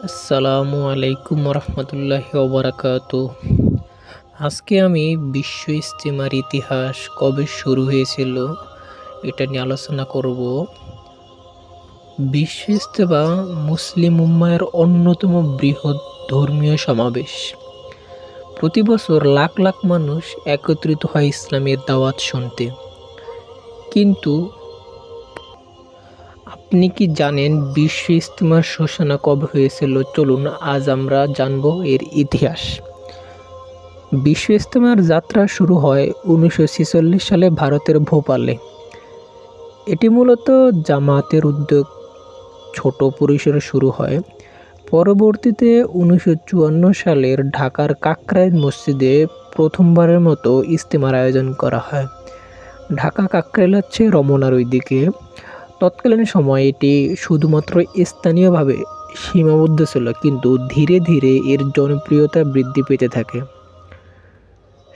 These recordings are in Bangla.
আসসালামু আলাইকুম রহমতুল্লাহি ওবরাকাতু। আজকে আমি বিশ্ব ইজতেমার ইতিহাস কবে শুরু হয়েছিল এটা নিয়ে আলোচনা করব। বিশ্ব ইজতেমা মুসলিম উম্মাহের অন্যতম বৃহৎ ধর্মীয় সমাবেশ। প্রতি বছর লাখ লাখ মানুষ একত্রিত হয় ইসলামের দাওয়াত শুনতে। কিন্তু আপনি কি জানেন বিশ্ব ইজতেমার সূচনা কবে হয়েছিল? চলুন আজ আমরা জানব এর ইতিহাস। বিশ্ব ইজতেমার যাত্রা শুরু হয় 1946 সালে ভারতের ভোপালে। এটি মূলত জামায়াতের উদ্যোগ ছোট পরিসরে শুরু হয়। পরবর্তীতে 1954 সালের ঢাকার কাকরাইল মসজিদে প্রথমবারের মতো ইজতেমার আয়োজন করা হয়। ঢাকা কাকরাইল হচ্ছে রমনার ওইদিকে। তৎকালীন সময়ে এটি শুধুমাত্র স্থানীয়ভাবে সীমাবদ্ধ ছিল, কিন্তু ধীরে ধীরে এর জনপ্রিয়তা বৃদ্ধি পেতে থাকে।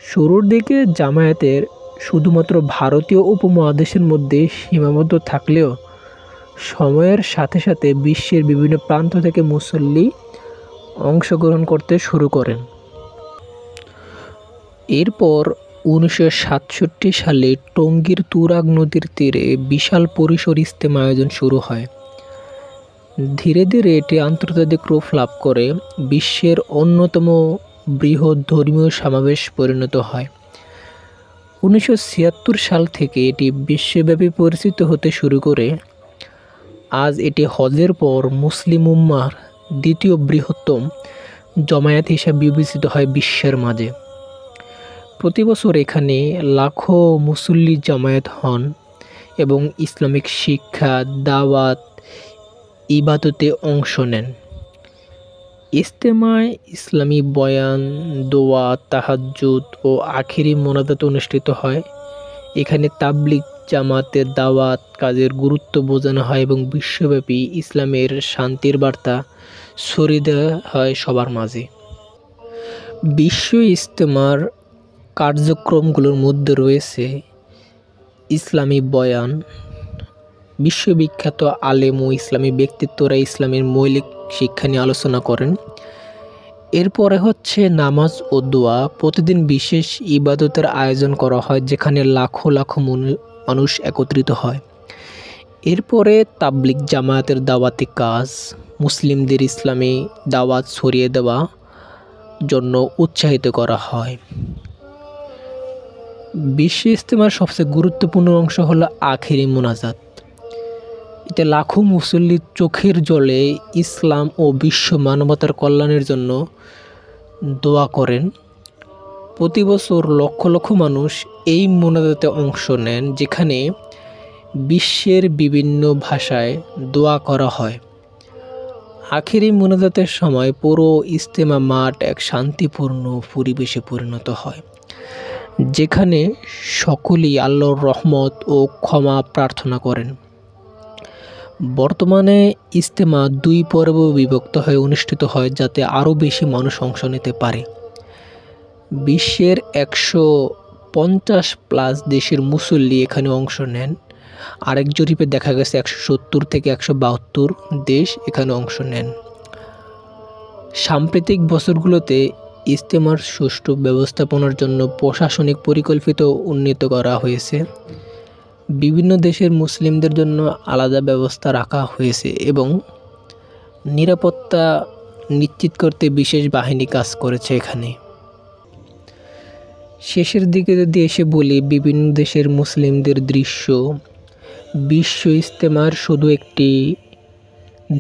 শুরুর দিকে জামায়াতের শুধুমাত্র ভারতীয় উপমহাদেশের মধ্যে সীমাবদ্ধ থাকলেও সময়ের সাথে সাথে বিশ্বের বিভিন্ন প্রান্ত থেকে মুসল্লি অংশগ্রহণ করতে শুরু করেন। এরপর 1967 সালে টঙ্গীর তুরাগ নদীর তীরে বিশাল পরিসর ইজতেমা আয়োজন শুরু হয়। ধীরে ধীরে এটি আন্তর্জাতিক রূপ লাভ করে বিশ্বের অন্যতম বৃহৎ ধর্মীয় সমাবেশ পরিণত হয়। 1976 সাল থেকে এটি বিশ্বব্যাপী পরিচিত হতে শুরু করে। আজ এটি হজের পর মুসলিম উম্মাহর দ্বিতীয় বৃহত্তম জমায়েত হিসেবে বিবেচিত হয় বিশ্বের মাঝে। প্রতি বছর এখানে লাখো মুসল্লি জমায়েত হন এবং ইসলামিক শিক্ষা, দাওয়াত, ইবাদতে অংশ নেন। ইজতেমায় ইসলামী বয়ান, দোয়া, তাহাজ্জুদ ও আখিরি মোনাজাত অনুষ্ঠিত হয়। এখানে তাবলিগ জামাতের দাওয়াত কাজের গুরুত্ব বোঝানো হয় এবং বিশ্বব্যাপী ইসলামের শান্তির বার্তা ছড়িয়ে দেওয়া হয় সবার মাঝে। বিশ্ব ইজতেমার কার্যক্রমগুলোর মধ্যে রয়েছে ইসলামী বয়ান। বিশ্ববিখ্যাত আলেম ও ইসলামী ব্যক্তিত্বরা ইসলামের মৌলিক শিক্ষা নিয়ে আলোচনা করেন। এরপরে হচ্ছে নামাজ ও দোয়া। প্রতিদিন বিশেষ ইবাদতের আয়োজন করা হয় যেখানে লাখো লাখো মানুষ একত্রিত হয়। এরপরে তাবলিগ জামায়াতের দাওয়াতি কাজ, মুসলিমদের ইসলামী দাওয়াত ছড়িয়ে দেওয়া জন্য উৎসাহিত করা হয়। বিশ্ব ইজতেমার সবচেয়ে গুরুত্বপূর্ণ অংশ হলো আখিরি মোনাজাত। এতে লাখো মুসল্লির চোখের জলে ইসলাম ও বিশ্ব মানবতার কল্যাণের জন্য দোয়া করেন। প্রতি বছর লক্ষ লক্ষ মানুষ এই মোনাজাতে অংশ নেন, যেখানে বিশ্বের বিভিন্ন ভাষায় দোয়া করা হয়। আখিরি মোনাজাতের সময় পুরো ইজতেমা মাঠ এক শান্তিপূর্ণ পরিবেশে পরিণত হয়, যেখানে সকলেই আল্লাহর রহমত ও ক্ষমা প্রার্থনা করেন। বর্তমানে ইজতেমা 2 পর্বে বিভক্ত হয়ে অনুষ্ঠিত হয় যাতে আরও বেশি মানুষ অংশ নিতে পারে। বিশ্বের 150+ দেশের মুসল্লি এখানে অংশ নেন। আরেক জরিপে দেখা গেছে 170 থেকে 172 দেশ এখানে অংশ নেন। সাম্প্রতিক বছরগুলোতে ইজতেমার সুষ্ঠু ব্যবস্থাপনার জন্য প্রশাসনিক পরিকল্পিত উন্নীত করা হয়েছে। বিভিন্ন দেশের মুসলিমদের জন্য আলাদা ব্যবস্থা রাখা হয়েছে এবং নিরাপত্তা নিশ্চিত করতে বিশেষ বাহিনী কাজ করেছে এখানে। শেষের দিকে যদি এসে বলি, বিভিন্ন দেশের মুসলিমদের দৃশ্য। বিশ্ব ইজতেমার শুধু একটি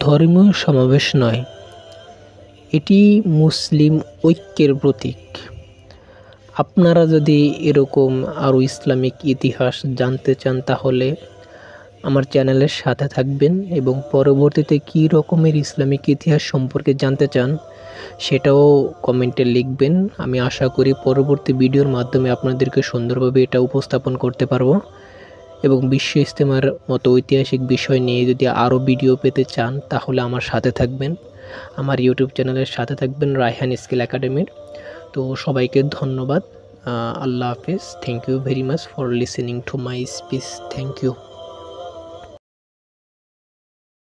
ধর্মীয় সমাবেশ নয়, এটি মুসলিম ঐক্যের প্রতীক। আপনারা যদি এরকম আরও ইসলামিক ইতিহাস জানতে চান তাহলে আমার চ্যানেলের সাথে থাকবেন এবং পরবর্তীতে কী রকমের ইসলামিক ইতিহাস সম্পর্কে জানতে চান সেটাও কমেন্টে লিখবেন। আমি আশা করি পরবর্তী ভিডিওর মাধ্যমে আপনাদেরকে সুন্দরভাবে এটা উপস্থাপন করতে পারবো। এবং বিশ্ব ইজতেমার মতো ঐতিহাসিক বিষয় নিয়ে যদি আরও ভিডিও পেতে চান তাহলে আমার সাথে থাকবেন, আমার ইউটিউব চ্যানেলের সাথে থাকবেন রায়হান স্কিল একাডেমির। তো সবাইকে ধন্যবাদ। আল্লাহ হাফেজ। Thank you very much for listening to my speech. Thank you.